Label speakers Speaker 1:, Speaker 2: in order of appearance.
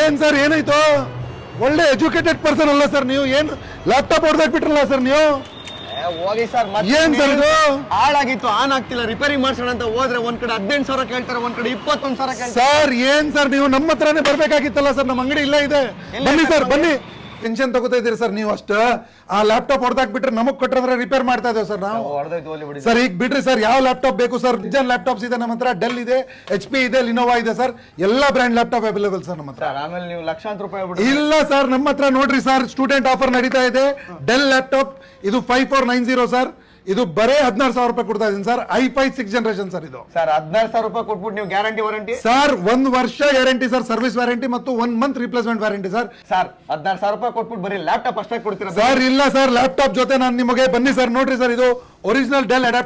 Speaker 1: ಏನ್ ಸರ್ ಏನಾಯ್ತು? ಒಳ್ಳೆ ಎಜುಕೇಟೆಡ್ ಪರ್ಸನ್ ಅಲ್ಲ ಸರ್ ನೀವು? ಏನ್ ಲ್ಯಾಪ್ಟಾಪ್ ಹೊಡೆದಾಕ್ಬಿಟ್ರಲ್ಲ ಸರ್ ನೀವು?
Speaker 2: ಹೋಗಿ ಸರ್,
Speaker 1: ಏನ್ ಸರ್ ಇದು?
Speaker 2: ಹಾಳಾಗಿತ್ತು, ಆನ್ ಆಗ್ತಿಲ್ಲ, ರಿಪೇರಿ ಮಾಡ್ಸೋಣ ಅಂತ ಹೋದ್ರೆ ಒಂದ್ ಕಡೆ 18,000 ಕೇಳ್ತಾರೆ, ಒಂದ್ ಕಡೆ 21,000 ಕೇಳ್ತಾರೆ.
Speaker 1: ಸರ್ ಏನ್ ಸರ್ ನೀವು ನಮ್ಮ ಹತ್ರನೇ ಬರ್ಬೇಕಾಗಿತ್ತಲ್ಲ ಸರ್, ನಮ್ಮ ಅಂಗಡಿ ಇಲ್ಲೇ ಇದೆ. ಬನ್ನಿ ಸರ್ ಬನ್ನಿ. ಟೆನ್ಷನ್ ತಗೋತಾ ಇದೀರಿ ಸರ್ ನೀವು ಅಷ್ಟ. ಆ ಲ್ಯಾಪ್ಟಾಪ್ ಹೊಡೆದಾಕ್ಬಿಟ್ರೆ ನಮಗ್ ಕೊಟ್ಟರೆ ರಿಪೇರ್ ಮಾಡ್ತಾ ಇದ್ದೇವೆ ಸರ್ ನಾವು. ಸರ್ ಈಗ ಬಿಡ್ರಿ ಸರ್, ಯಾವ ಲ್ಯಾಪ್ಟಾಪ್ ಬೇಕು ಸರ್? ರಿಜನ್ ಲ್ಯಾಪ್ಟಾಪ್ಸ್ ಇದೆ ನಮ್ಮ ಹತ್ರ, ಡೆಲ್ ಇದೆ, HP ಇದೆ, ಲಿನೋವಾ ಇದೆ ಸರ್. ಎಲ್ಲಾ ಬ್ರ್ಯಾಂಡ್ ಲ್ಯಾಪ್ಟಾಪ್ ಅವೈಲೇಬಲ್ ಸರ್ ನಮ್ಮ ಹತ್ರ.
Speaker 2: ಆಮೇಲೆ ನೀವು ಲಕ್ಷಾಂತರ ರೂಪಾಯಿ
Speaker 1: ಇಲ್ಲ ಸರ್, ನಮ್ಮ ಹತ್ರ ನೋಡ್ರಿ ಸರ್, ಸ್ಟೂಡೆಂಟ್ ಆಫರ್ ನಡೀತಾ ಇದೆ. ಡೆಲ್ ಲ್ಯಾಪ್ಟಾಪ್ ಇದು 5490 ಸರ್. ಇದು ಬರೇ 16,000 ರೂಪಾಯಿ ಕೊಡ್ತಾ ಇದೀನಿ sir. i5 6th generation sir ಇದು.
Speaker 2: ಸರ್ 16,000 ರೂಪಾಯಿ ಕೊಟ್ಬಿಟ್ಟು ನೀವು ಗ್ಯಾರಂಟಿ ವಾರಂಟಿ
Speaker 1: ಸರ್ 1 ವರ್ಷ ಗ್ಯಾರಂಟಿ ಸರ್, ಸರ್ವಿಸ್ ವ್ಯಾರಂಟಿ ಮತ್ತು 1 month replacement warranty sir.
Speaker 2: Sir 16,000 ರೂಪಾಯಿ ಕೊಟ್ಬಿಟ್ಟು ಬರೀ ಲ್ಯಾಪ್ಟಾಪ್ ಅಷ್ಟೇ ಕೊಡ್ತೀರಾ
Speaker 1: ಸರ್? ಇಲ್ಲ ಸರ್, ಲ್ಯಾಪ್ಟಾಪ್ ಜೊತೆ ನಾನು ನಿಮಗೆ ಬನ್ನಿ ಸರ್, ನೋಡ್ರಿ ಸರ್, ಇದು ಒರಿಜಿನಲ್ ಡೆಲ್